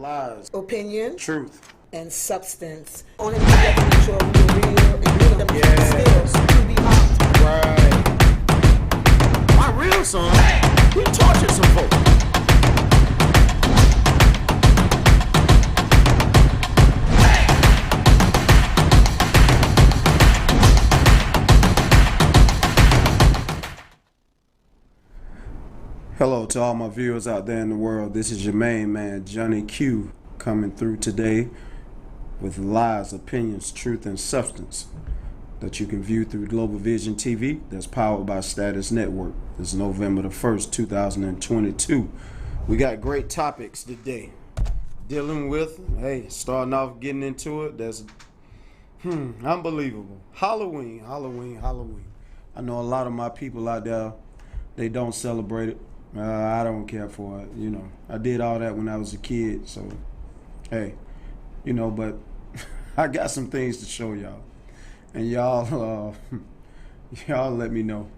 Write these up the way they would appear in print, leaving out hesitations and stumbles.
lies, opinion, truth, and substance. Only we have to make sure we're real and give them Yes. skills to be honest. right. My real son, he tortured some folks. Hello to all my viewers out there in the world. This is your main man, Johnny Q, coming through today with lies, opinions, truth, and substance that you can view through Global Vision TV that's powered by Status Network. This is November the 1st, 2022. We got great topics today. Dealing with, starting off getting into it, that's unbelievable. Halloween. I know a lot of my people out there, they don't celebrate it. I don't care for it, I did all that when I was a kid, so hey, but I got some things to show y'all, and y'all let me know.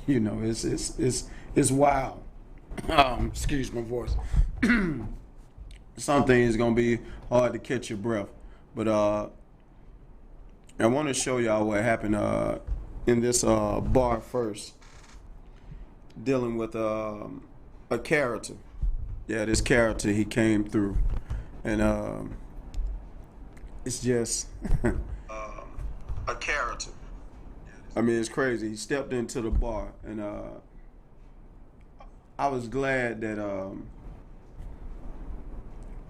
It's wild. Excuse my voice. Some things gonna be hard to catch your breath, but I want to show y'all what happened in this bar first. Dealing with a character. Yeah, this character, he came through, and it's just a character. I mean, it's crazy. He stepped into the bar, and I was glad that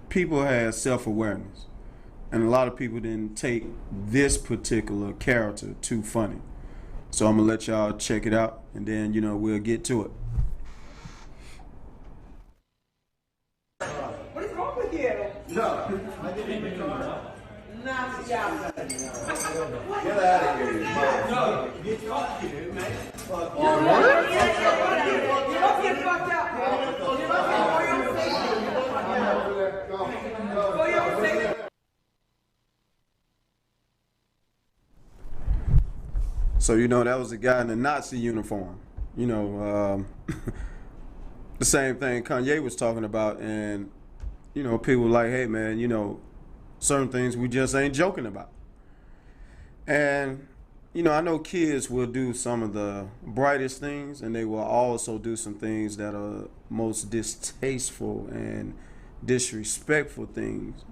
people had self-awareness, and a lot of people didn't take this particular character too funny. So I'm gonna let y'all check it out, and then we'll get to it. What is wrong with you? No, Nah, y'all. get out of here. No, get off here, man. You don't get fucked up, man. For your sake. So that was a guy in a Nazi uniform. The same thing Kanye was talking about, and people were like, hey man, certain things we just ain't joking about. And I know kids will do some of the brightest things, and they will also do some things that are most distasteful and disrespectful things.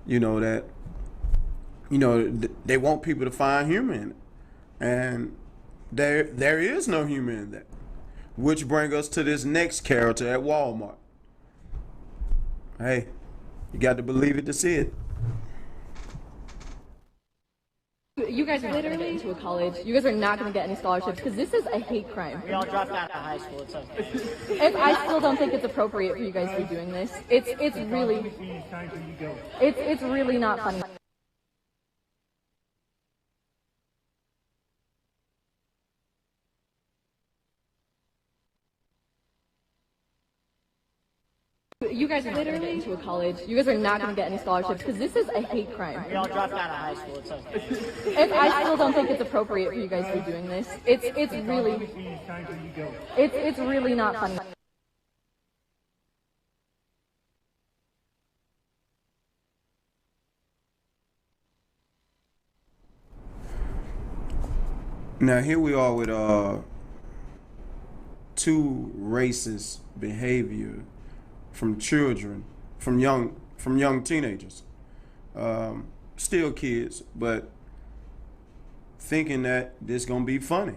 That they want people to find humor in it. And there is no humor in that. Which brings us to this next character at Walmart. Hey, you got to believe it to see it. You guys are literally going into a college. You guys are not going to get any scholarships because this is a hate crime. We all dropped out of high school. It's okay. And I still don't think it's appropriate for you guys to be doing this. It's really not funny. You guys are literally going into a college. You guys are not going to get any scholarships because this is a hate crime. We all dropped out of high school. It's okay. And I still don't think it's appropriate for you guys to be doing this. It's really not funny. Now here we are with two racist behavior from children, from young teenagers, still kids, but thinking that this gonna be funny,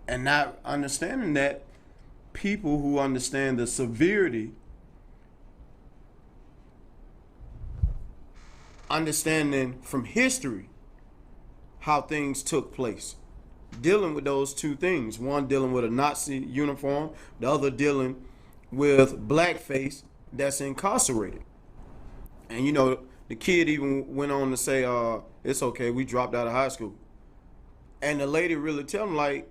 and not understanding that people who understand the severity, understanding from history how things took place, dealing with those two things. One dealing with a Nazi uniform, the other dealing with blackface that's incarcerated. And the kid even went on to say, it's okay, we dropped out of high school. And the lady really tell him, like,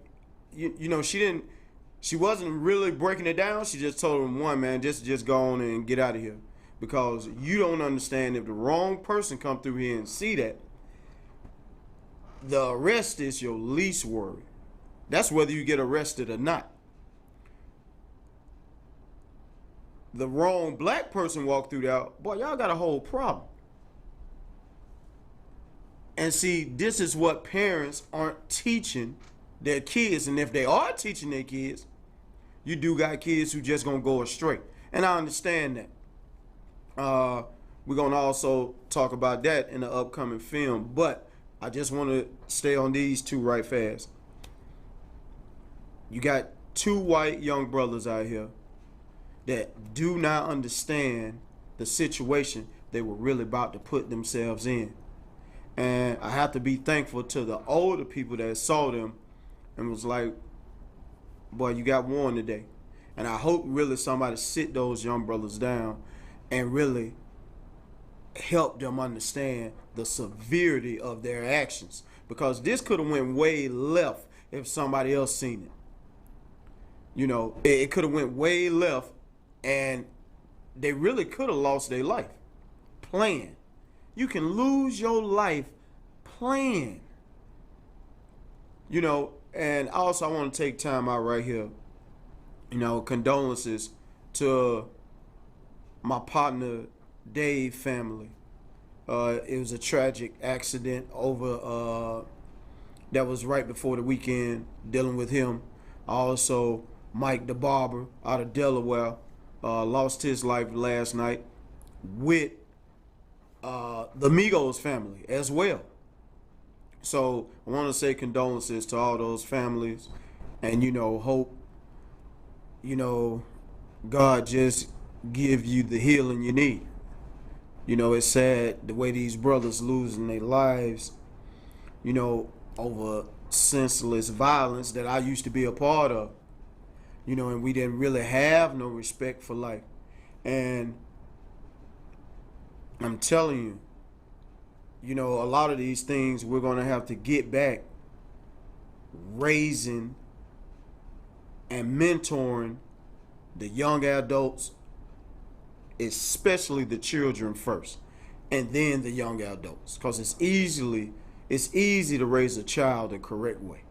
she wasn't really breaking it down. She just told him, one, man, just go on and get out of here. Because you don't understand, if the wrong person come through here and see that, the arrest is your least worry. That's whether you get arrested or not. the wrong black person walk through there, boy, y'all got a whole problem. And see, this is what parents aren't teaching their kids. And if they are teaching their kids, you do got kids who just gonna go astray. And I understand that. We're gonna also talk about that in the upcoming film. But I just want to stay on these two right fast. You got two white young brothers out here that do not understand the situation they were really about to put themselves in. And I have to be thankful to the older people that saw them and was like, boy, you got warned today. And I hope really somebody sit those young brothers down and really help them understand the severity of their actions. Because this could have went way left if somebody else seen it. You know, it could have went way left and they really could have lost their life playing. You can lose your life playing. You know, and also I want to take time out right here. You know, condolences to my partner Dave family. It was a tragic accident over that was right before the weekend, dealing with him. Also, Mike the barber out of Delaware lost his life last night with the Migos family as well. So I want to say condolences to all those families, and you know, hope, you know, God just give you the healing you need. You know, it's sad the way these brothers losing their lives, you know, over senseless violence that I used to be a part of. You know, and we didn't really have no respect for life. And I'm telling you, you know, a lot of these things we're going to have to get back raising and mentoring the young adults, especially the children first, and then the young adults, because it's easy to raise a child the correct way,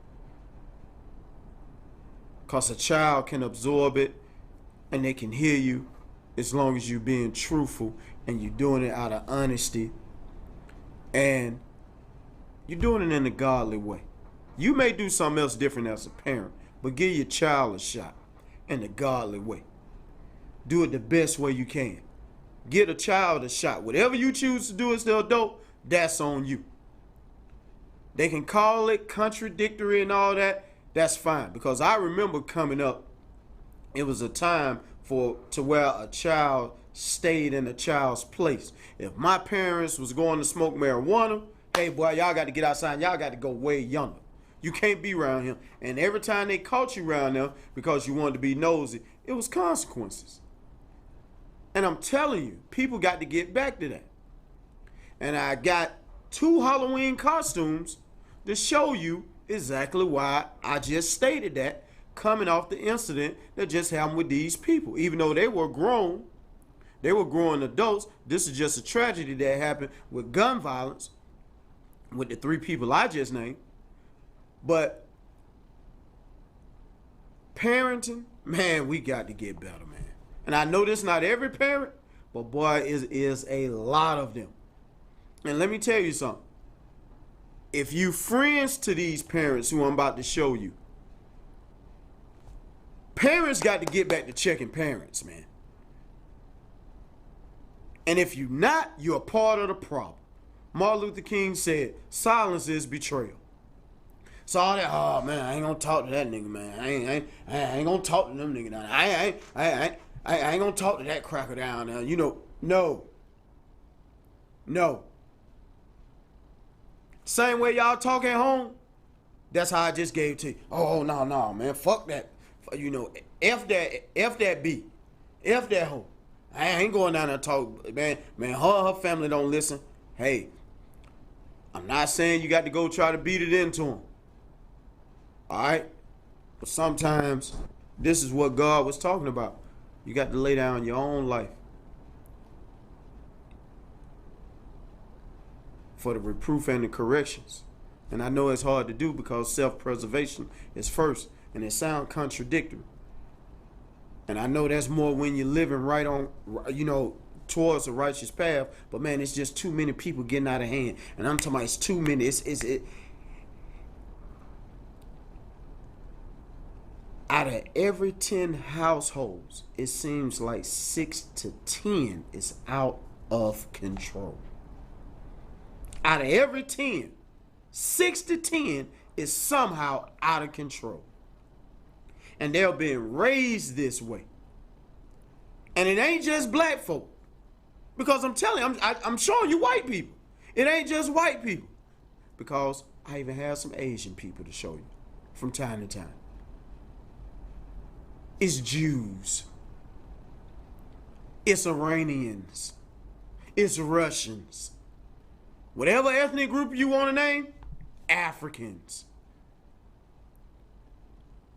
because a child can absorb it and they can hear you as long as you're being truthful and you're doing it out of honesty and you're doing it in a godly way. You may do something else different as a parent, but give your child a shot in a godly way. Do it the best way you can. Get a child a shot. Whatever you choose to do as the adult, that's on you. They can call it contradictory and all that. That's fine. Because I remember coming up, it was a time to where a child stayed in a child's place. If my parents was going to smoke marijuana, hey boy, y'all got to get outside. Y'all got to go way yonder. You can't be around him. And every time they caught you around them because you wanted to be nosy, it was consequences. And I'm telling you, people got to get back to that. And I got 2 Halloween costumes to show you exactly why I just stated that, coming off the incident that just happened with these people. Even though they were grown, they were growing adults, this is just a tragedy that happened with gun violence with the 3 people I just named. But parenting, man, we got to get better, man. And I know this not every parent, but boy, is a lot of them. And let me tell you something. If you friends to these parents who I'm about to show you, parents got to get back to checking parents, man. And if you're not, you're a part of the problem. Martin Luther King said, silence is betrayal. So all that, oh man, I ain't gonna talk to that nigga, man. I ain't gonna talk to them nigga down there. I ain't gonna talk to that cracker down there. You know, no. Same way y'all talk at home, that's how I just gave to you. Oh, no, man, fuck that. You know, F that B. F that hoe. I ain't going down there and talk, man, her family don't listen. Hey, I'm not saying you got to go try to beat it into them. All right? But sometimes this is what God was talking about. You got to lay down your own life for the reproof and the corrections. And I know it's hard to do because self-preservation is first, and it sounds contradictory. And I know that's more when you're living right on, towards the righteous path. But man, it's just too many people getting out of hand. And I'm talking about it's too many. Out of every 10 households, it seems like 6 to 10 is out of control. Out of every 10, 6 to 10 is somehow out of control. And they're being raised this way. And it ain't just black folk. Because I'm telling you, I'm showing you white people. It ain't just white people. Because I even have some Asian people to show you from time to time. It's Jews. It's Iranians. It's Russians. Whatever ethnic group you want to name, Africans.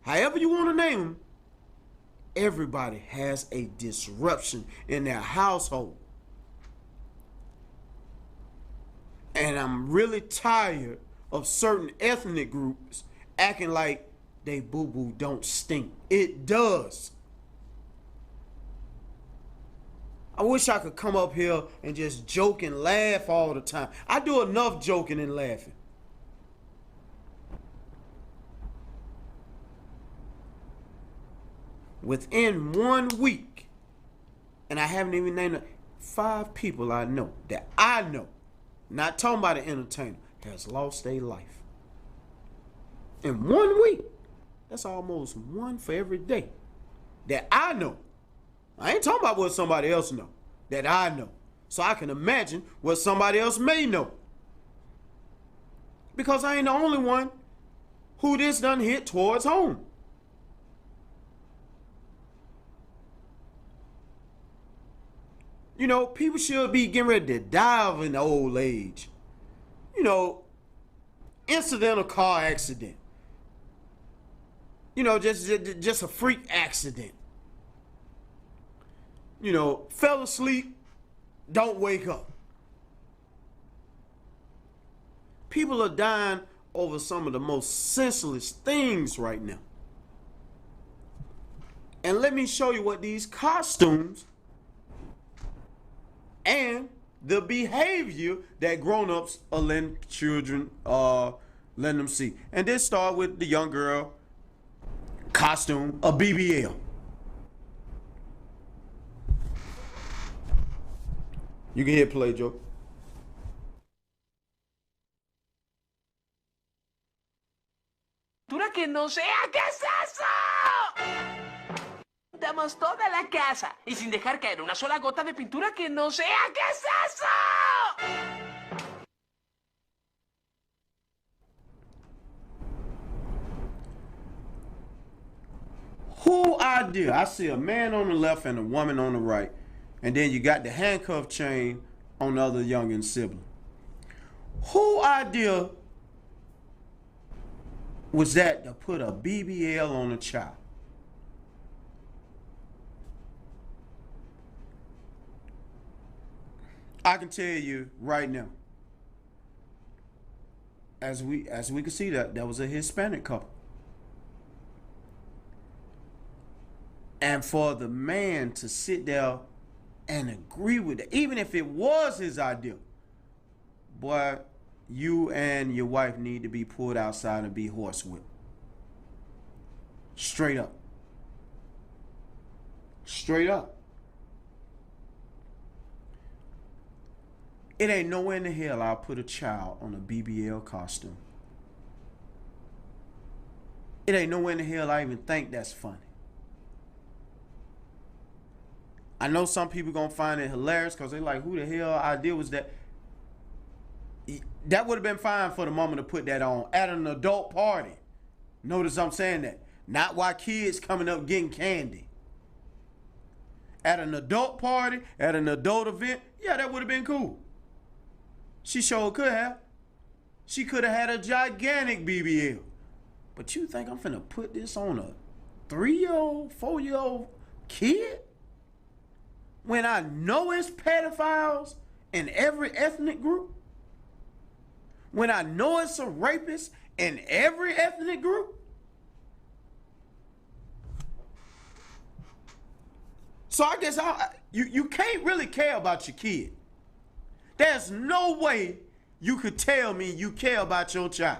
However you want to name them, everybody has a disruption in their household. And I'm really tired of certain ethnic groups acting like they boo-boo don't stink. It does. I wish I could come up here and just joke and laugh all the time. I do enough joking and laughing. Within 1 week, and I haven't even named 5 people I know, not talking about an entertainer, has lost their life. In 1 week. That's almost 1 for every day that I know. I ain't talking about what somebody else know, that I know. So I can imagine what somebody else may know. Because I ain't the only one who this done hit towards home. People should be getting ready to die of an old age. Incidental car accident. Just a freak accident. Fell asleep, don't wake up. People are dying over some of the most senseless things right now. And let me show you what these costumes and the behavior that grown-ups are letting children letting them see. And this start with the young girl costume, a BBL. You can hit play, Joe. Que no sea, ¿qué es eso? Pintamos toda la casa y sin dejar caer una sola gota de pintura que no sea, ¿qué es eso? Who idea? I see a man on the left and a woman on the right, and then you got the handcuff chain on the other youngin' sibling. Who idea was that to put a BBL on a child? I can tell you right now, as we can see, that was a Hispanic couple. And for the man to sit there and agree with it, even if it was his idea, boy, you and your wife need to be pulled outside and be horsewhipped. Straight up. Straight up. It ain't nowhere in the hell I'll put a child on a BBL costume. It ain't nowhere in the hell I even think that's funny. I know some people gonna find it hilarious because they like, who the hell idea was that? That would have been fine for the mama to put that on at an adult party. Notice I'm saying that. Not while kids coming up getting candy. At an adult party, at an adult event, yeah, that would have been cool. She sure could have. She could have had a gigantic BBL. But you think I'm finna put this on a 3-year-old, 4-year-old kid? When I know it's pedophiles in every ethnic group? When I know it's a rapist in every ethnic group? So I guess you can't really care about your kid. There's no way you could tell me you care about your child.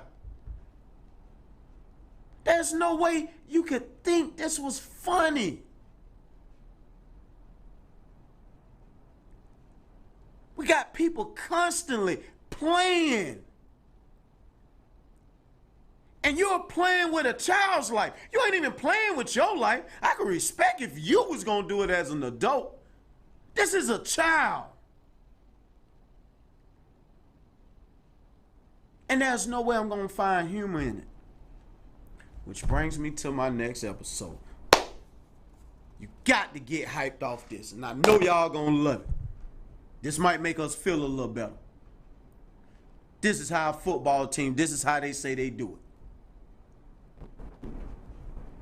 There's no way you could think this was funny. We got people constantly playing. And you're playing with a child's life. You ain't even playing with your life. I could respect if you was going to do it as an adult. This is a child. And there's no way I'm going to find humor in it. Which brings me to my next episode. You got to get hyped off this. And I know y'all going to love it. This might make us feel a little better. This is how a football team, this is how they say they do it.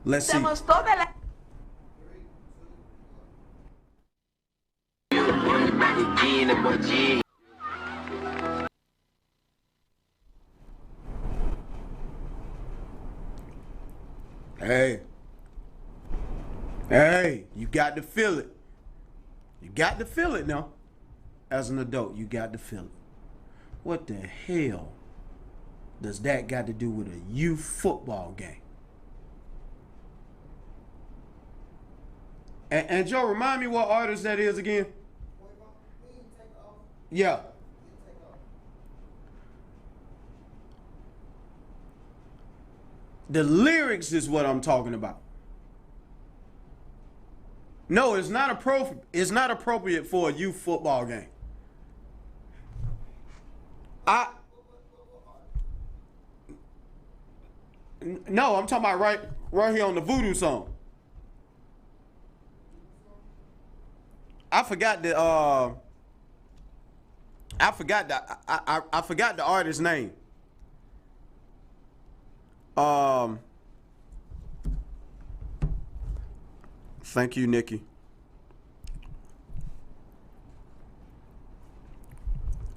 Let's see. Hey, you got to feel it. You got to feel it now. As an adult, you got to feel it. What the hell does that got to do with a youth football game? And Joe, remind me what artist that is again? Yeah. The lyrics is what I'm talking about. No, it's not appropriate for a youth football game. No, I'm talking about right here on the Voodoo song. I forgot the artist's name. Thank you, Nikki.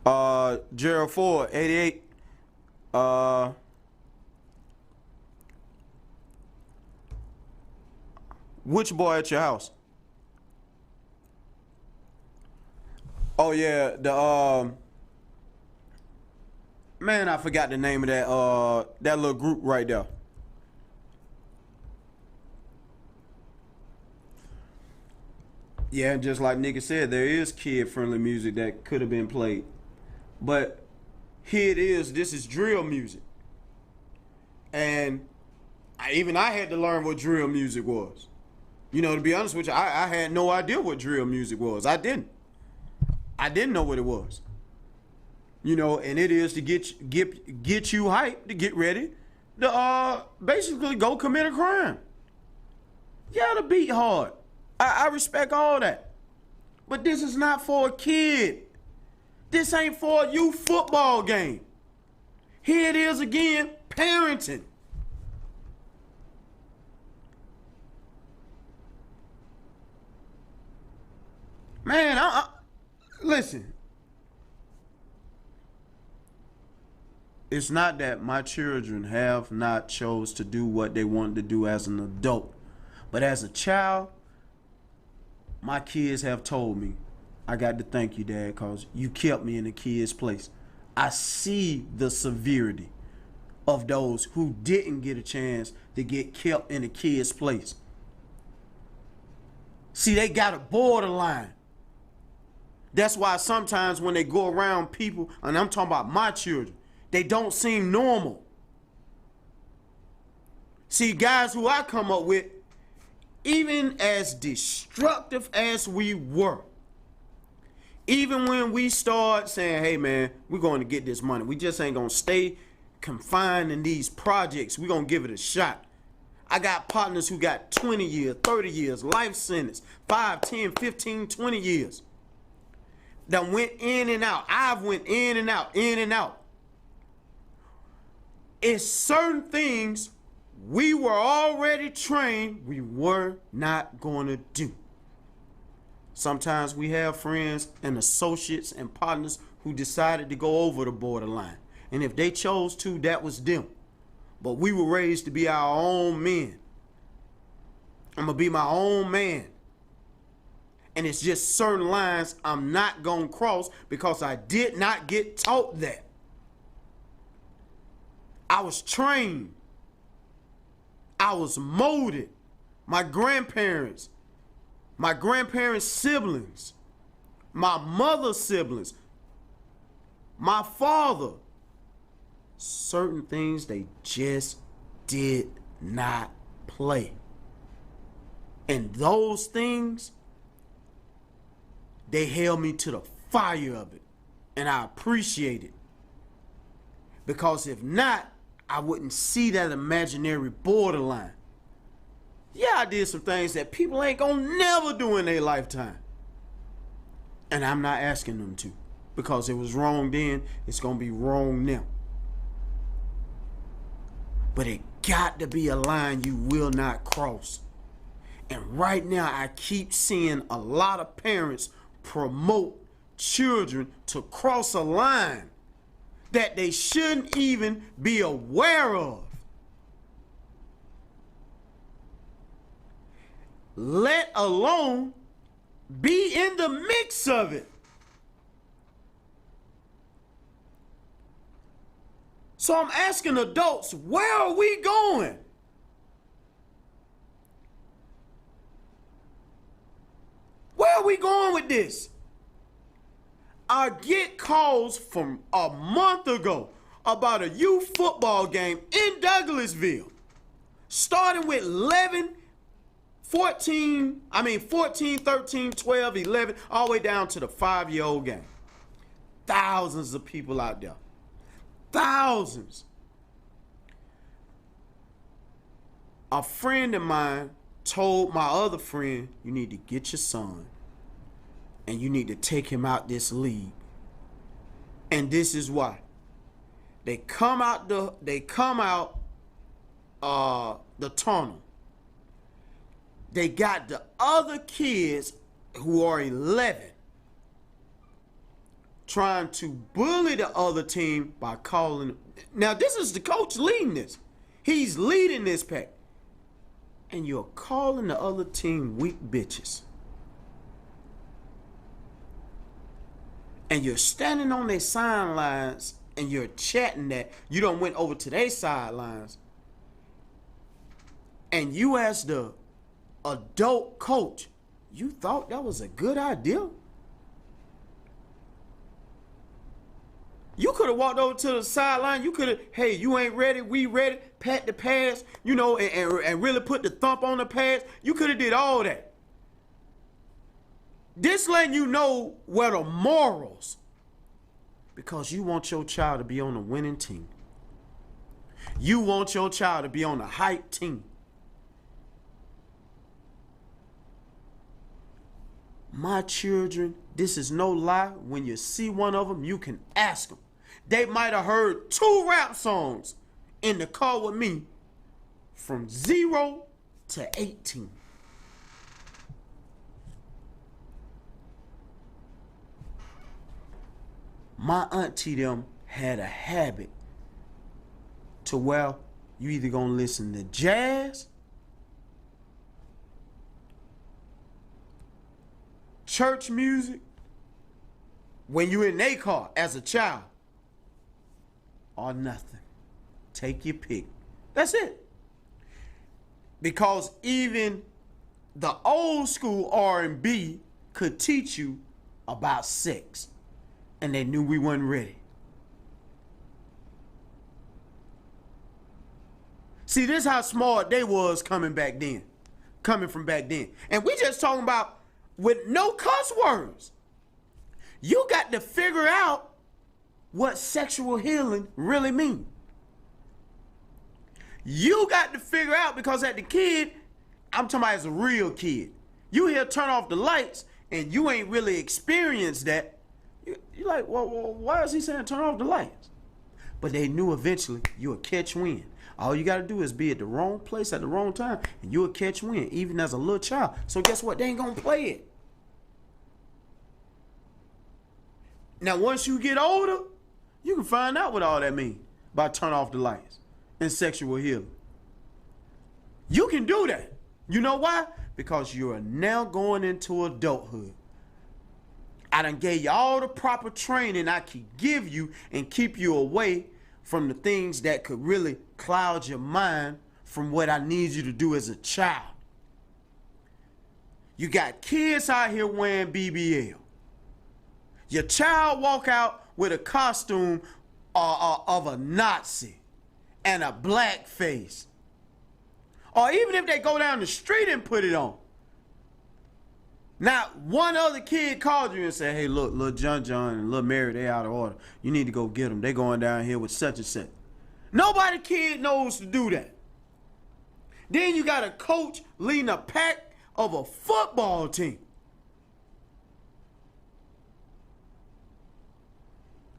Gerald Ford, 88. Which boy at your house? Oh yeah, man, I forgot the name of that little group right there. Yeah, just like Nikki said, there is kid-friendly music that could have been played. But here it is, this is drill music. And I had to learn what drill music was. You know, to be honest with you, I had no idea what drill music was. I didn't know what it was. You know, and it is to get you hyped to get ready to basically go commit a crime. You gotta beat hard. I respect all that. But this is not for a kid. This ain't for a youth football game. Here it is again, parenting. Man, listen. It's not that my children have not chose to do what they wanted to do as an adult. But as a child, my kids have told me, I got to thank you, Dad, because you kept me in a kid's place. I see the severity of those who didn't get a chance to get kept in a kid's place. See, they got a borderline. That's why sometimes when they go around people, and I'm talking about my children, they don't seem normal. See, guys who I come up with, even as destructive as we were, even when we start saying, hey man, we're going to get this money, we just ain't going to stay confined in these projects, we're going to give it a shot. I got partners who got 20 years, 30 years, life sentence, 5, 10, 15, 20 years. That went in and out. I've went in and out, in and out. It's certain things we were already trained we were not going to do. Sometimes we have friends and associates and partners who decided to go over the borderline. And if they chose to, that was them. But we were raised to be our own men. I'm going to be my own man. And it's just certain lines I'm not going to cross because I did not get taught that. I was trained. I was molded. My grandparents siblings, my mother's siblings, my father, certain things they just did not play. And those things, they held me to the fire of it. And I appreciate it. Because if not, I wouldn't see that imaginary borderline. Yeah, I did some things that people ain't gonna never do in their lifetime. And I'm not asking them to. Because it was wrong then, it's gonna be wrong now. But it got to be a line you will not cross. And right now, I keep seeing a lot of parents promote children to cross a line that they shouldn't even be aware of. Let alone be in the mix of it. So I'm asking adults, where are we going? Where are we going with this? I get calls from a month ago about a youth football game in Douglasville, starting with 14, 13, 12, 11, all the way down to the 5-year-old game. Thousands of people out there. Thousands. A friend of mine told my other friend, you need to get your son and you need to take him out this league. And this is why. They come out the tunnel. They got the other kids who are 11 trying to bully the other team by calling. Now, this is the coach leading this. He's leading this pack. And you're calling the other team weak bitches. And you're standing on their sidelines and you're chatting that you done went over to their sidelines. And you as the adult coach, you thought that was a good idea? You could have walked over to the sideline. You could have, hey, you ain't ready, we ready, pat the pads, and really put the thump on the pads. You could have did all that. This letting you know where the morals, because you want your child to be on the winning team. You want your child to be on the hype team. My children, this is no lie. When you see one of them, you can ask them. They might have heard 2 rap songs in the car with me from 0 to 18. My auntie them had a habit to where you either gonna listen to jazz, church music, when you in their car as a child, or nothing. Take your pick. That's it. Because even the old school R&B could teach you about sex. And they knew we wasn't ready. See, this is how smart they was coming from back then. And we just talking about with no cuss words. You got to figure out what sexual healing really means. You got to figure out, because at the kid, I'm talking about as a real kid, you hear turn off the lights and you ain't really experienced that. You're like, well, why is he saying turn off the lights? But they knew eventually you'll catch wind. All you got to do is be at the wrong place at the wrong time, and you'll catch wind, even as a little child. So guess what? They ain't going to play it. Now, once you get older, you can find out what all that means by turn off the lights and sexual healing. You can do that. You know why? because you are now going into adulthood. I done gave you all the proper training I could give you and keep you away from the things that could really cloud your mind from what I need you to do as a child. You got kids out here wearing BBL. Your child walk out with a costume of a Nazi and a black face. Or even if they go down the street and put it on. Now, one other kid called you and said, hey, look, little John and little Mary, they out of order. You need to go get them. They going down here with such and such. Nobody kid knows to do that. Then you got a coach leading a pack of a football team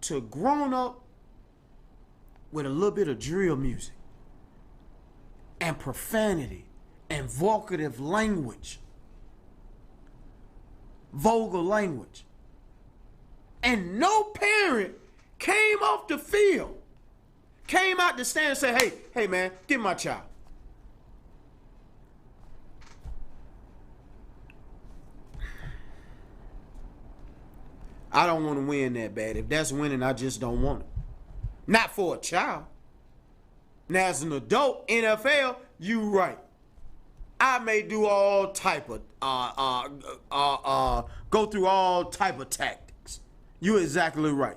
to grown up with a little bit of drill music and profanity and vocative language. Vulgar language. And no parent came off the field, came out the stand and said, hey man, get my child. I don't want to win that bad. If that's winning, I just don't want it. Not for a child. Now, as an adult, NFL, you right. I may do all type of, go through all type of tactics. You're exactly right.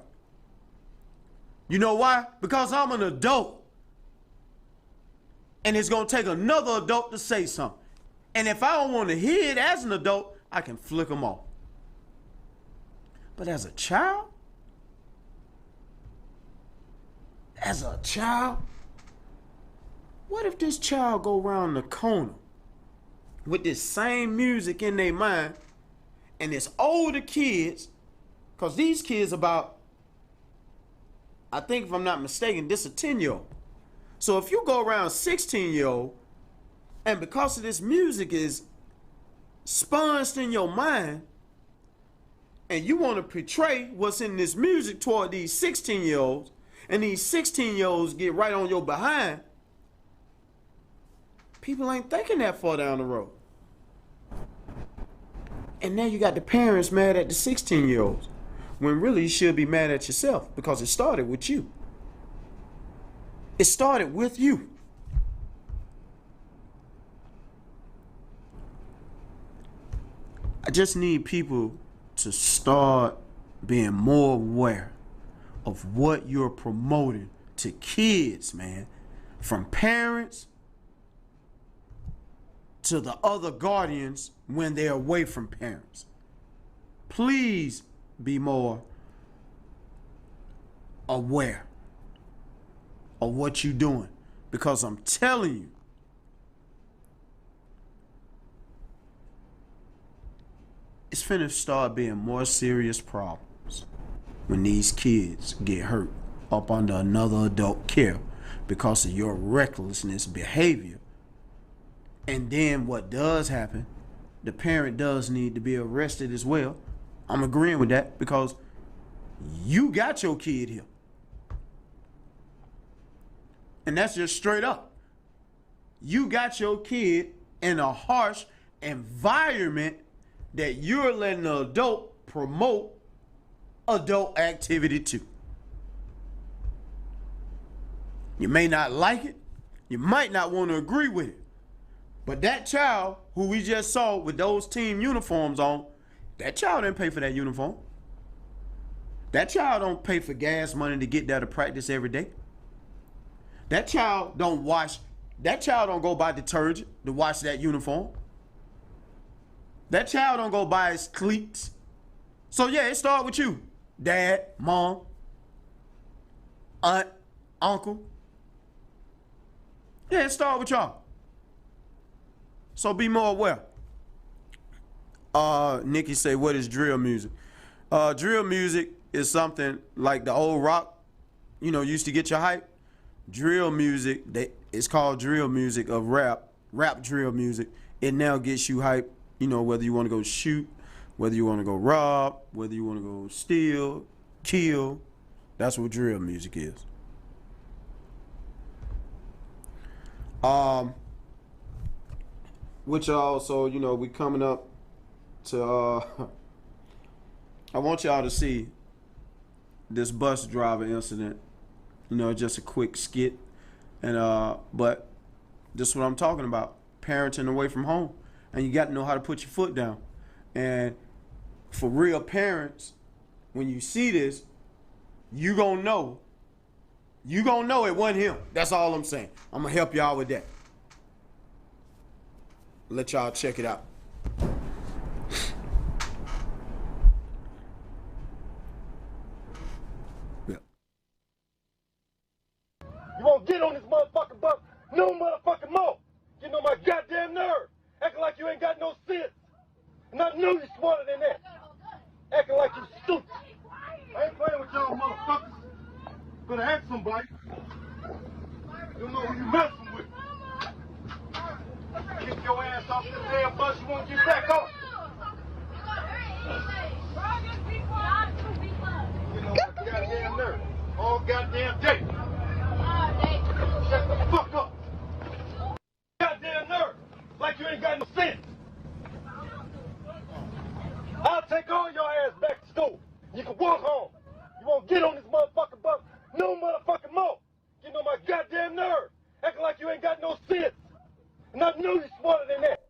You know why? Because I'm an adult. And it's going to take another adult to say something. And if I don't want to hear it as an adult, I can flick them off. But as a child, what if this child go around the corner with this same music in their mind and it's older kids, because these kids about, I think if I'm not mistaken, this a 10-year-old. So if you go around 16-year-old and because of this music is sponged in your mind, and you want to portray what's in this music toward these 16-year-olds, and these 16-year-olds get right on your behind, people ain't thinking that far down the road. And now you got the parents mad at the 16-year-olds, when really you should be mad at yourself because it started with you. It started with you. I just need people to start being more aware of what you're promoting to kids, man. From parents to the other guardians when they're away from parents. Please be more aware of what you're doing, because I'm telling you, it's finna start being more serious problems when these kids get hurt up under another adult care because of your recklessness behavior. And then what does happen, the parent does need to be arrested as well. I'm agreeing with that because you got your kid here. And that's just straight up. You got your kid in a harsh environment that you're letting an adult promote adult activity to. You may not like it. You might not want to agree with it. But that child who we just saw with those team uniforms on, that child didn't pay for that uniform. That child don't pay for gas money to get there to practice every day. That child don't go buy detergent to wash that uniform. That child don't go buy his cleats. So yeah, it starts with you. Dad, mom, aunt, uncle. Yeah, it starts with y'all. So be more aware. Nikki say, what is drill music? Drill music is something like the old rock, used to get your hype. Drill music, it's called drill music of rap drill music. It now gets you hype, whether you want to go shoot, whether you want to go rob, whether you want to go steal, kill. That's what drill music is. which also, you know, we coming up to, I want y'all to see this bus driver incident. You know, just a quick skit. And, but this is what I'm talking about. Parenting away from home. And you got to know how to put your foot down. And for real parents, when you see this, you gonna know. You gonna know it wasn't him. That's all I'm saying. I'm gonna help y'all with that. Let y'all check it out. You won't get on this motherfucking bus no motherfucking more. Getting on my goddamn nerve. Acting like you ain't got no sense. And I know you're smarter than that. Acting like you stupid. I ain't playing with y'all motherfuckers. Better ask somebody. You know who you messing with. Get your ass off this damn bus, you won't get back on. You know what goddamn nerve. All goddamn day. Shut the fuck up. Goddamn nerve. Like you ain't got no sense. I'll take all your ass back to school. You can walk home. You won't get on this motherfucking bus no motherfucking more. Getting on my goddamn nerve. Acting like you ain't got no sense. And I know you're smarter than that.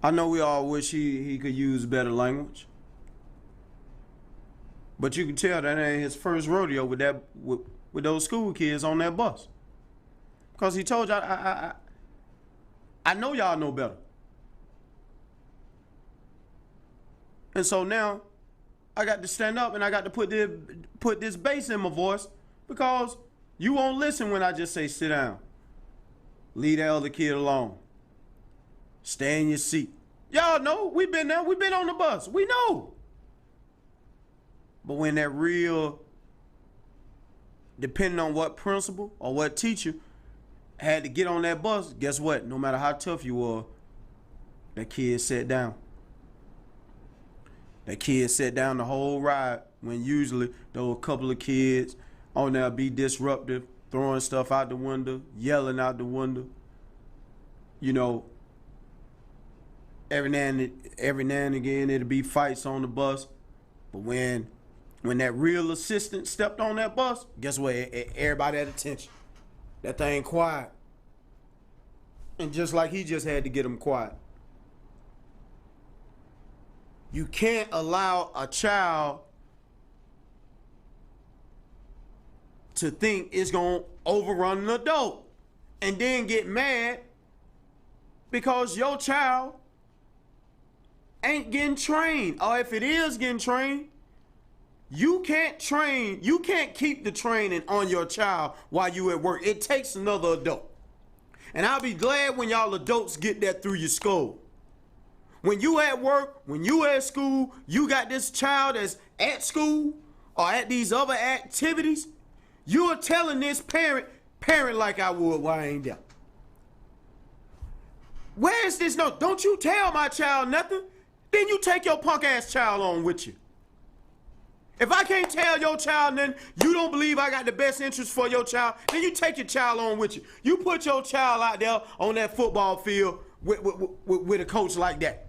I know we all wish he could use better language. But you can tell that ain't his first rodeo with that with those school kids on that bus. Because he told y'all, I know y'all know better. And so now I got to stand up and I got to put this bass in my voice because you won't listen when I just say sit down. Leave that other kid alone. Stay in your seat. Y'all know, we've been there. We've been on the bus. We know. But when that real, depending on what principal or what teacher had to get on that bus, guess what? No matter how tough you were, that kid sat down. That kid sat down the whole ride when usually there were a couple of kids on there be disruptive, throwing stuff out the window, yelling out the window. You know, every now and again it'd be fights on the bus. But when that real assistant stepped on that bus, guess what? Everybody had attention. That thing quiet. And just like he just had to get them quiet. You can't allow a child to think it's going to overrun an adult and then get mad because your child ain't getting trained. Or if it is getting trained, you can't keep the training on your child while you at work. It takes another adult. And I'll be glad when y'all adults get that through your skull. When you at work, when you at school, you got this child that's at school or at these other activities, you are telling this parent like I would while I ain't there. Where is this note? Don't you tell my child nothing. Then you take your punk ass child on with you. If I can't tell your child nothing, you don't believe I got the best interest for your child, then you take your child on with you. You put your child out there on that football field with a coach like that.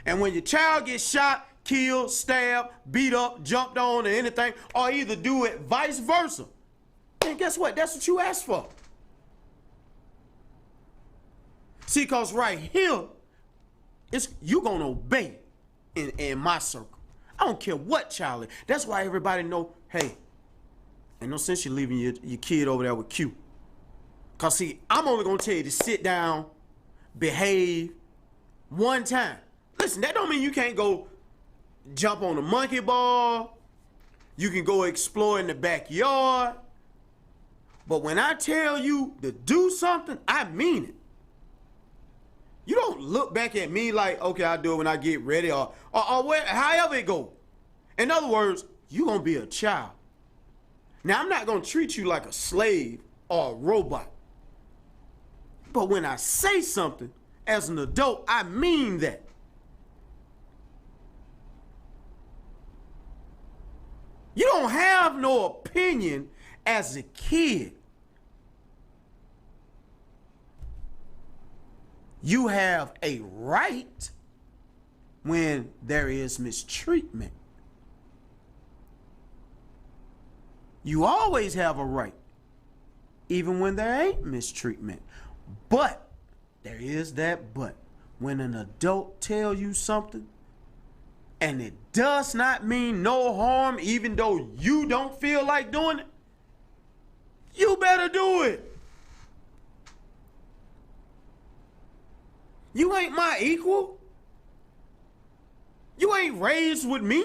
And when your child gets shot, killed, stabbed, beat up, jumped on, or anything, or either do it vice versa, then guess what? That's what you asked for. See, because right here, you going to obey in my circle. I don't care what child is. That's why everybody know, hey, ain't no sense you leaving your kid over there with Q. Because, see, I'm only going to tell you to sit down, behave one time. Listen, that don't mean you can't go jump on a monkey ball. You can go explore in the backyard. But when I tell you to do something, I mean it. You don't look back at me like, okay, I'll do it when I get ready or however it go. In other words, you're going to be a child. Now, I'm not going to treat you like a slave or a robot. But when I say something as an adult, I mean that. You don't have no opinion as a kid, you have a right when there is mistreatment. You always have a right, even when there ain't mistreatment. But there is that but. When an adult tells you something and it does not mean no harm, even though you don't feel like doing it, you better do it. You ain't my equal. You ain't raised with me.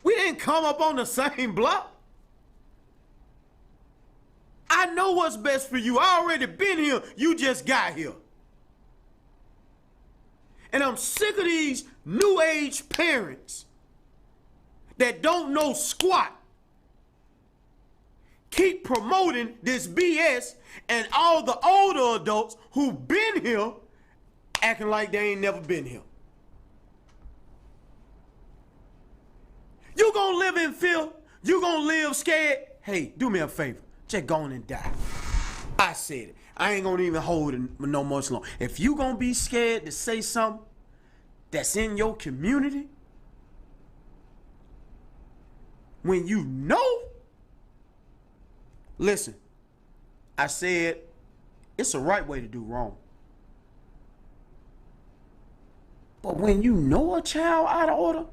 We didn't come up on the same block. I know what's best for you. I already been here. You just got here. And I'm sick of these new age parents that don't know squat. Keep promoting this BS, and all the older adults who been here acting like they ain't never been here. You gonna live in fear? You gonna live scared? Hey, do me a favor. Just go on and die. I said it. I ain't gonna even hold it no much longer. If you gonna be scared to say something that's in your community, when you know, listen, I said it's a right way to do wrong. But when you know a child out of order,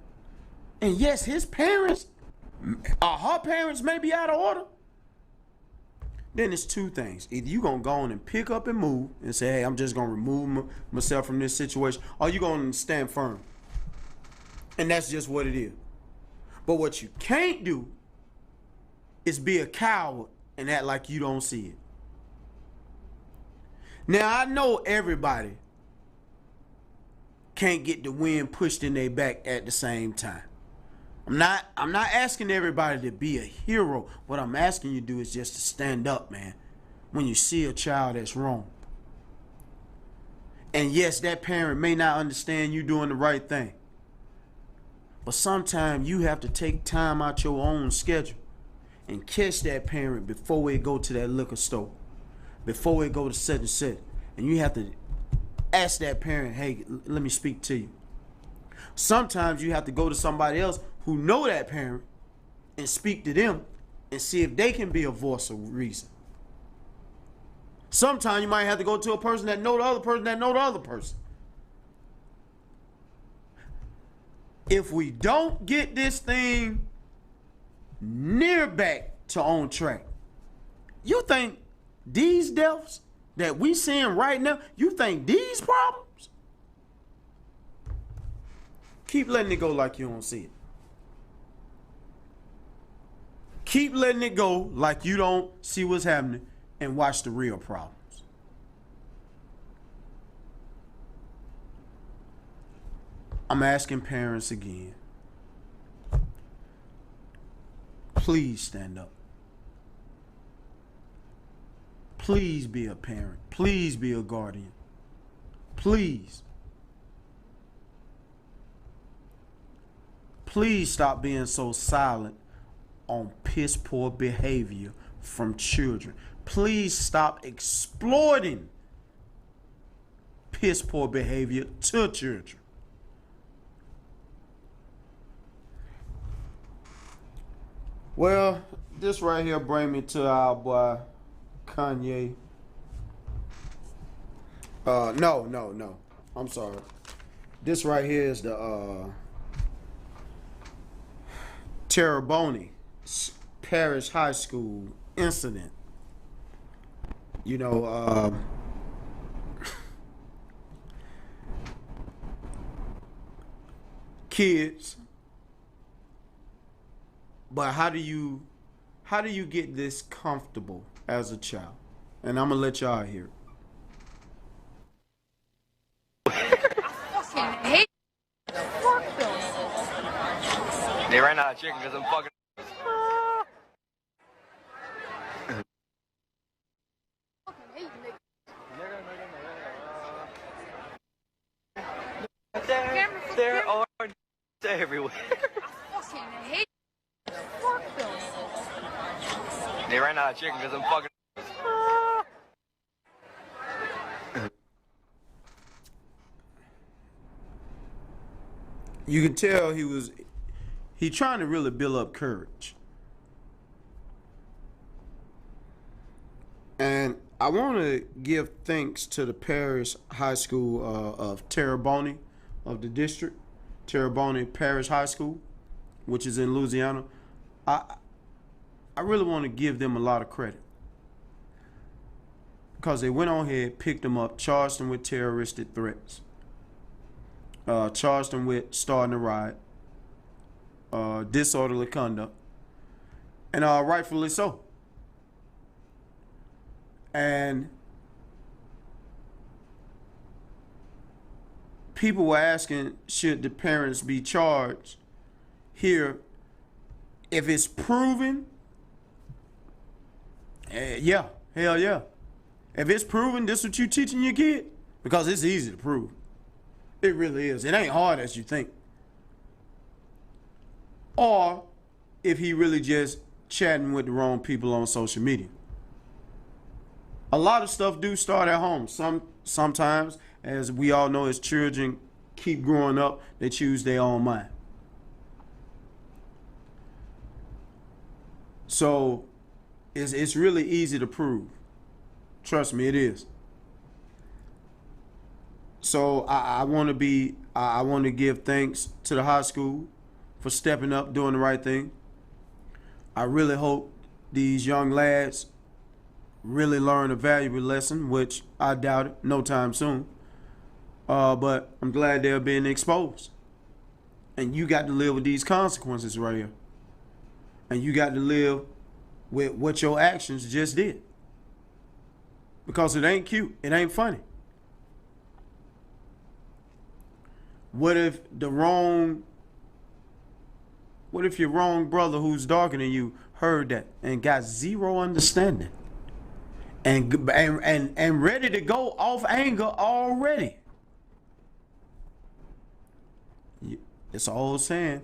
and yes, his parents, or her parents may be out of order, then it's two things. Either you gonna go on and pick up and move and say, hey, I'm just gonna remove myself from this situation, or you gonna stand firm. And that's just what it is. But what you can't do is be a coward and act like you don't see it. Now, I know everybody can't get the wind pushed in their back at the same time. I'm not asking everybody to be a hero. What I'm asking you to do is just to stand up, man, when you see a child that's wrong. And yes, that parent may not understand you doing the right thing. But sometimes you have to take time out your own schedule and catch that parent before they go to that liquor store, before they go to such and such. And you have to ask that parent, hey, let me speak to you. Sometimes you have to go to somebody else who know that parent and speak to them and see if they can be a voice of reason. Sometimes you might have to go to a person that know the other person that know the other person. If we don't get this thing near back to on track, you think these deaths that we seeing right now, you think these problems? Keep letting it go like you don't see it. Keep letting it go like you don't see what's happening and watch the real problems. I'm asking parents again. Please stand up. Please be a parent. Please be a guardian. Please. Please stop being so silent on piss poor behavior from children. Please stop exploiting piss poor behavior to children. Well, this right here bring me to our boy Kanye. No. I'm sorry. This right here is the Terrebonne Parish High School incident. You know, kids. But how do you get this comfortable as a child? And I'm gonna let y'all hear it. They ran out of chicken because I'm fucking. There are everywhere. They ran out of chicken because I'm fucking. You can tell he trying to really build up courage. And I want to give thanks to the Parish High School of Terrebonne of the district, Terrebonne Parish High School, which is in Louisiana. I really want to give them a lot of credit because they went on ahead, picked them up, charged them with terroristic threats, charged them with starting a riot, disorderly conduct, and rightfully so. And people were asking, should the parents be charged here? If it's proven, yeah, hell yeah. If it's proven, this is what you teaching your kid, because it's easy to prove. It really is. It ain't hard as you think. Or if he really just chatting with the wrong people on social media. A lot of stuff do start at home. Sometimes, as we all know, as children keep growing up, they choose their own mind. So it's really easy to prove. Trust me, it is. So I want to give thanks to the high school for stepping up, doing the right thing. I really hope these young lads really learn a valuable lesson, which I doubt it, no time soon. But I'm glad they're being exposed. And you got to live with these consequences right here. And you got to live with what your actions just did. Because it ain't cute. It ain't funny. What if your wrong brother who's darker than you heard that and got zero understanding and ready to go off anger already? It's an old saying,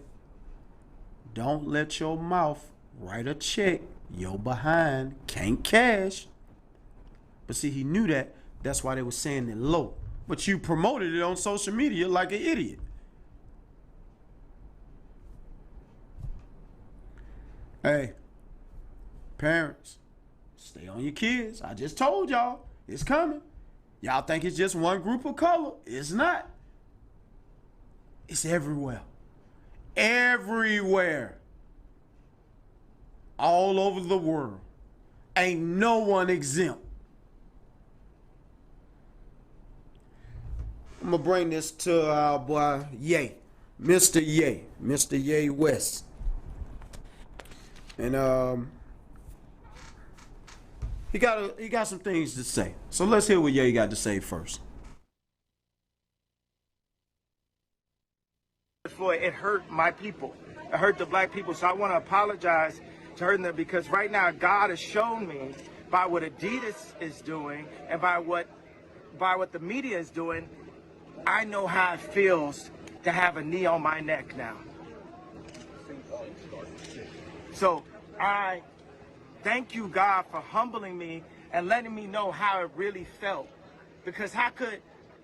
don't let your mouth write a check your behind can't cash. But see, he knew that. That's why they were saying it low. But you promoted it on social media like an idiot. Hey, parents, stay on your kids. I just told y'all, it's coming. Y'all think it's just one group of color. It's not. It's everywhere. Everywhere. All over the world. Ain't no one exempt. I'm going to bring this to our boy, Ye. Mr. Ye. Mr. Ye West. And he got some things to say. So let's hear what Ye got to say first. It hurt my people. It hurt the black people. So I want to apologize to hurting them, because right now God has shown me by what Adidas is doing and by what the media is doing, I know how it feels to have a knee on my neck now. So I thank you, God, for humbling me and letting me know how it really felt. Because how could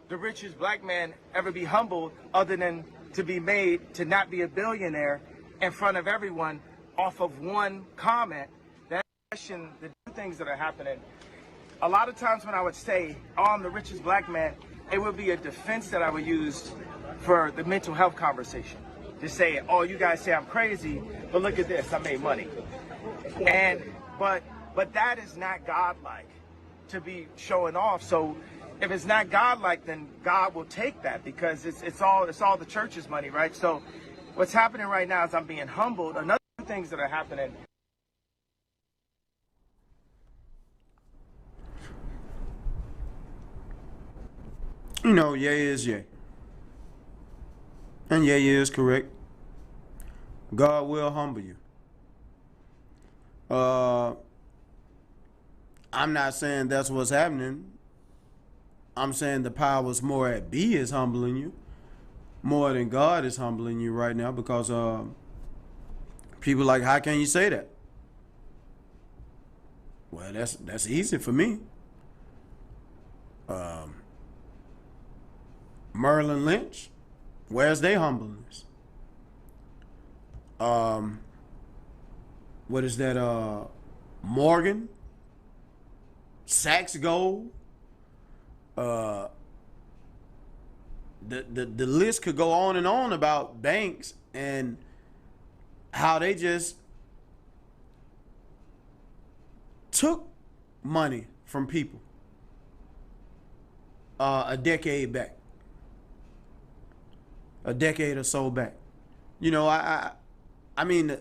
the richest black man ever be humbled other than to be made to not be a billionaire in front of everyone off of one comment? That question, the things that are happening. A lot of times when I would say, oh, I'm the richest black man, it would be a defense that I would use for the mental health conversation. To say, oh, you guys say I'm crazy, but look at this, I made money. But that is not godlike to be showing off. So if it's not godlike, then God will take that, because it's all the church's money, right? So what's happening right now is I'm being humbled. Another things that are happening. You know, Ye is Ye. And Ye is correct. God will humble you. I'm not saying that's what's happening. I'm saying the powers more at be is humbling you more than God is humbling you right now, because people like, how can you say that? Well, that's easy for me. Merlin Lynch, where's their humbleness? What is that? Morgan, Saks Gold. The list could go on and on about banks and how they just took money from people a decade or so back. You know, I mean,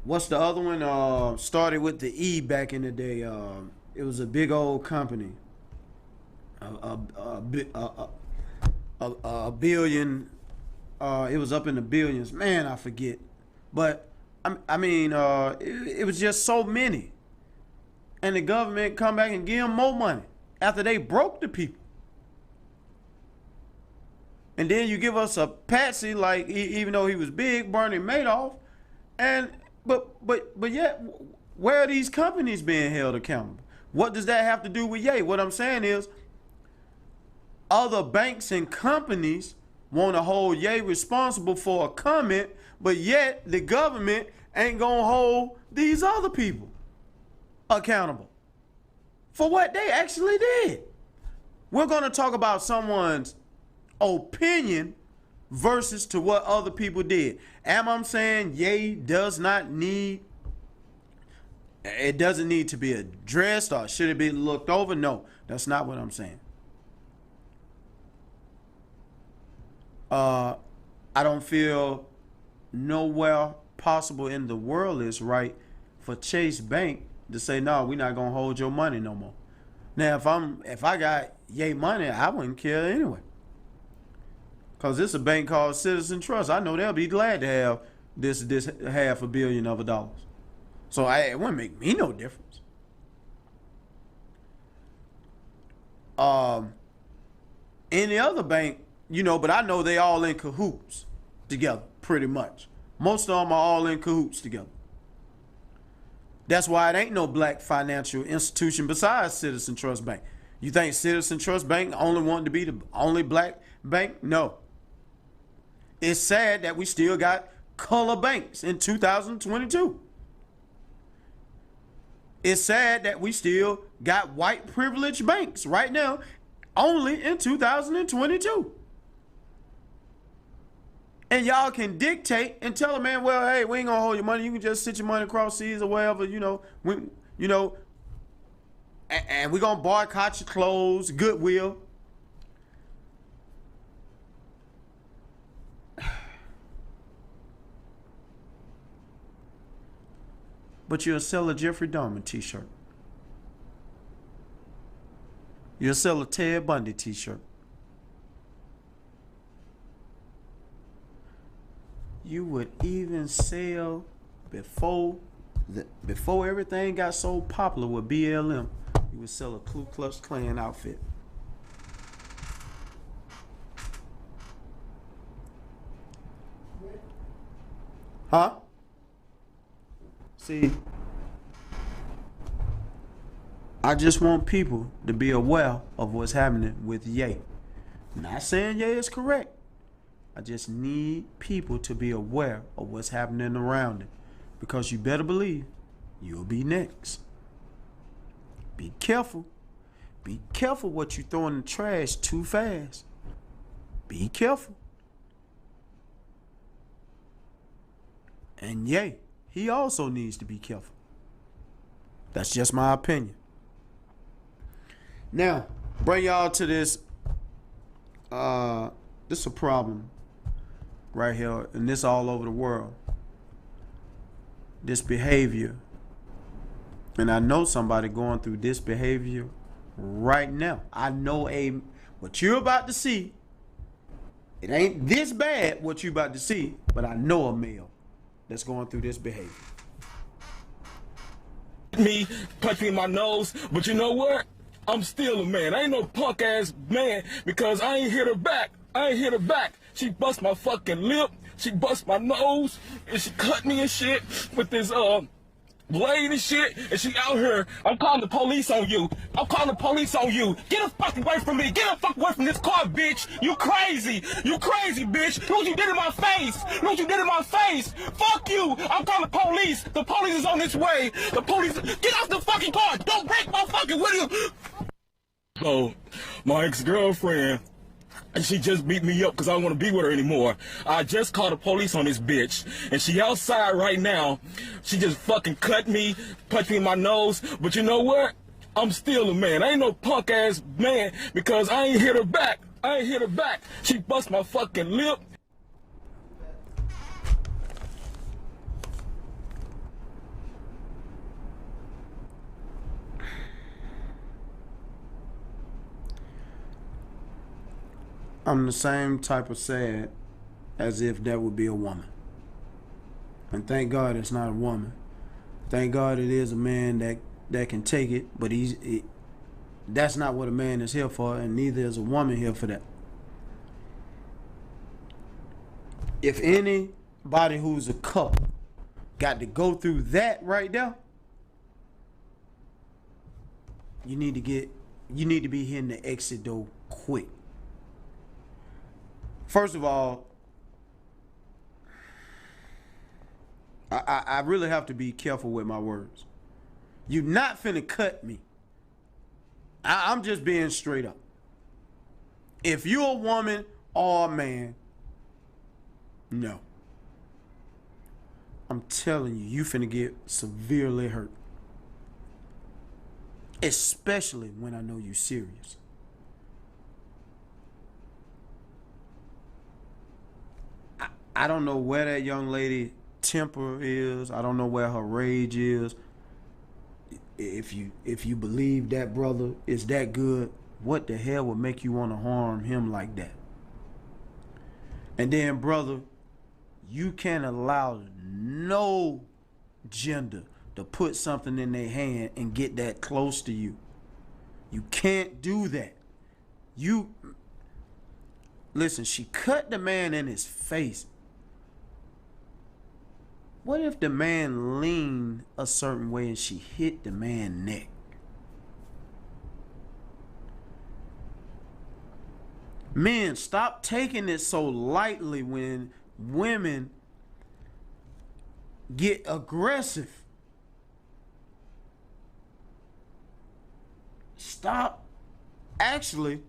what's the other one? Started with the E back in the day. It was a big old company. A billion. It was up in the billions. Man, I forget. But I mean, it was just so many, and the government come back and give them more money after they broke the people. And then you give us a patsy like, even though he was big, Bernie Madoff, and but yet, where are these companies being held accountable? What does that have to do with Ye? What I'm saying is, other banks and companies want to hold Ye responsible for a comment, but yet the government ain't gonna hold these other people accountable for what they actually did. We're gonna talk about someone's opinion versus to what other people did. Am I saying Ye does not need, it doesn't need to be addressed, or should it be looked over? No, that's not what I'm saying. I don't feel nowhere possible in the world is right for Chase Bank to say, no, we're not gonna hold your money no more. Now, if I got Ye money, I wouldn't care anyway. Cause this is a bank called Citizen Trust. I know they'll be glad to have this $500 million of dollars. So it wouldn't make me no difference. Any other bank, you know, but I know they all in cahoots together, pretty much. Most of them are all in cahoots together. That's why it ain't no black financial institution besides Citizen Trust Bank. You think Citizen Trust Bank only wanted to be the only black bank? No. It's sad that we still got color banks in 2022. It's sad that we still got white privileged banks right now, only in 2022. And y'all can dictate and tell a man, well, hey, we ain't gonna hold your money. You can just sit your money across seas or wherever, you know. And we're gonna boycott your clothes, Goodwill. But you'll sell a Jeffrey Dahmer t-shirt. You'll sell a Ted Bundy t-shirt. You would even sell before everything got so popular with BLM. You would sell a Ku Klux Klan outfit. Huh? See, I just want people to be aware of what's happening with Ye. Not saying Ye is correct. I just need people to be aware of what's happening around it. Because you better believe you'll be next. Be careful. Be careful what you throw in the trash too fast. Be careful. And Ye, he also needs to be careful. That's just my opinion. Now, bring y'all to this. This is a problem right here, and this all over the world. This behavior. And I know somebody going through this behavior right now. I know what you're about to see. It ain't this bad what you're about to see, but I know a male that's going through this behavior. Me, punch me in my nose, but you know what? I'm still a man. I ain't no punk ass man because I ain't hit her back. She bust my fucking lip. She bust my nose and she cut me and shit with this blade and shit, and she out here. I'm calling the police on you. I'm calling the police on you. Get the fuck away from me. Get the fuck away from this car, bitch. You crazy. You crazy, bitch. Look what you did in my face. Look what you did in my face. Fuck you. I'm calling the police. The police is on its way. The police. Get off the fucking car. Don't break my fucking window. So, my ex-girlfriend, and she just beat me up because I don't want to be with her anymore. I just called the police on this bitch, and she outside right now. She just fucking cut me, punched me in my nose. But you know what? I'm still a man. I ain't no punk ass man because I ain't hit her back. I ain't hit her back. She bust my fucking lip. I'm the same type of sad as if that would be a woman. And thank God it's not a woman. Thank God it is a man that can take it, but that's not what a man is here for, and neither is a woman here for that. If anybody who's a couple got to go through that right there, you need to be hitting the exit door quick. First of all, I really have to be careful with my words. You're not finna cut me. I'm just being straight up. If you're a woman or a man, no. I'm telling you, you finna get severely hurt. Especially when I know you're serious. I don't know where that young lady temper is. I don't know where her rage is. If you believe that brother is that good, what the hell would make you want to harm him like that? And then, brother, you can't allow no gender to put something in their hand and get that close to you. You can't do that. Listen, she cut the man in his face. What if the man leaned a certain way and she hit the man's neck? Men, stop taking it so lightly when women get aggressive. Stop. Actually,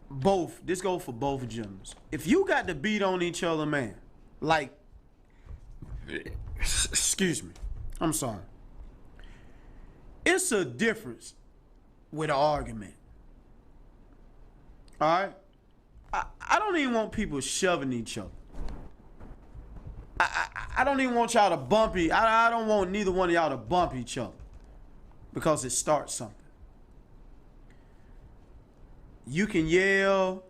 both. This goes for both genders. If you got to beat on each other, man, like, excuse me, I'm sorry. It's a difference with an argument. All right? I don't even want people shoving each other. I don't even want y'all to bump each. I don't want neither one of y'all to bump each other because it starts something. You can yell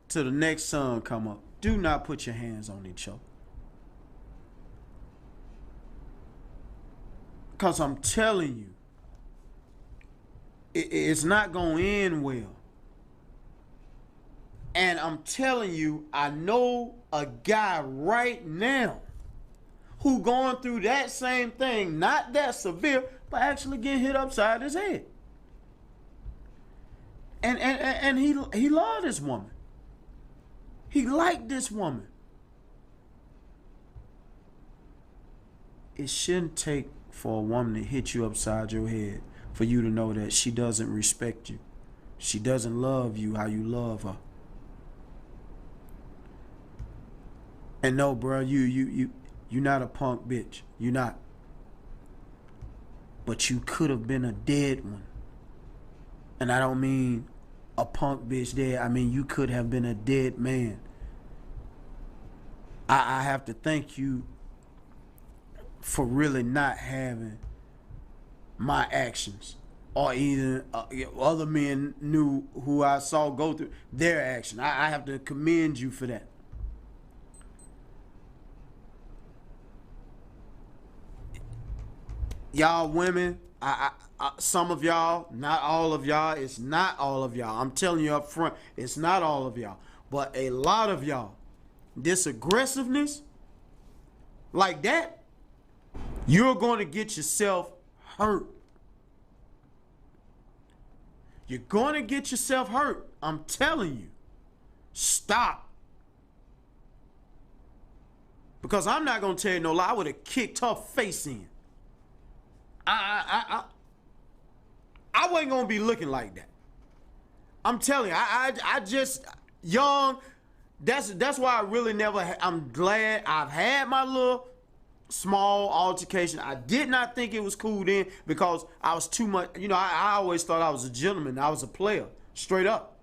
till the next sun come up. Do not put your hands on each other. Because I'm telling you, it's not going to end well. And I'm telling you, I know a guy right now who going through that same thing, not that severe, but actually getting hit upside his head. And he loved this woman. He liked this woman. It shouldn't take for a woman to hit you upside your head for you to know that she doesn't respect you. She doesn't love you how you love her. And no, bro, you're not a punk bitch. You're not. But you could have been a dead one. And I don't mean a punk bitch dead. I mean you could have been a dead man. I have to thank you for really not having my actions, or either other men knew who I saw go through their action. I have to commend you for that. Y'all women, some of y'all, not all of y'all, it's not all of y'all. I'm telling you up front, it's not all of y'all. But a lot of y'all, this aggressiveness like that, You're going to get yourself hurt. You're going to get yourself hurt. I'm telling you. Stop. Because I'm not going to tell you no lie. I would have kicked her face in. I wasn't going to be looking like that. I'm telling you, I just, young, that's why I really never, I'm glad I've had my little small altercation. I did not think it was cool then because I was too much, you know, I always thought I was a gentleman. I was a player, straight up.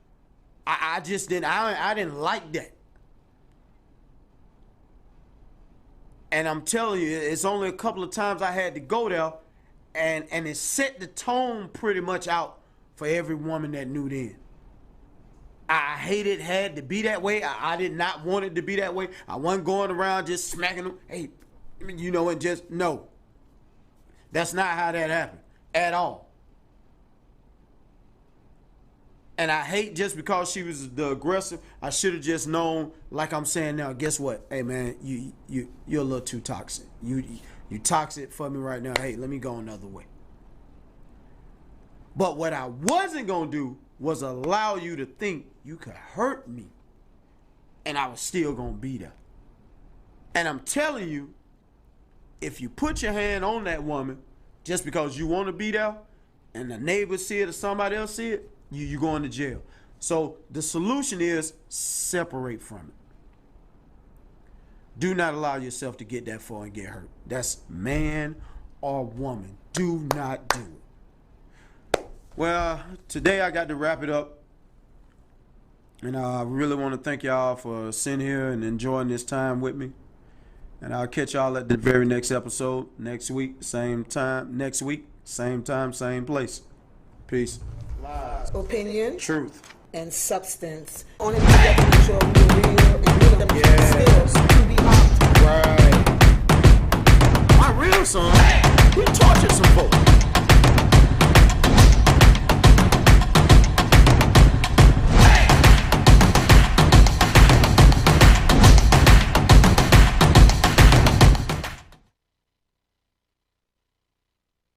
I just didn't, I didn't like that. And I'm telling you, it's only a couple of times I had to go there, and it set the tone pretty much out for every woman that knew then. I hated had to be that way. I did not want it to be that way. I wasn't going around just smacking them. Hey, you know, and just, no. That's not how that happened at all. And I hate just because she was the aggressive, I should have just known, like I'm saying now, guess what? Hey, man, you're a little too toxic. You toxic for me right now. Hey, let me go another way. But what I wasn't going to do was allow you to think you could hurt me. And I was still going to be there. And I'm telling you, if you put your hand on that woman just because you want to be there and the neighbors see it or somebody else see it, you're going to jail. So the solution is separate from it. Do not allow yourself to get that far and get hurt. That's man or woman. Do not do it. Well, today I got to wrap it up. And I really want to thank y'all for sitting here and enjoying this time with me. And I'll catch y'all at the very next episode next week, same time. Next week, same time, same place. Peace. Lies, opinion, truth, and substance. Only thing that can make sure we're real and give them skills to be out. Right. My real son, he tortured some folks.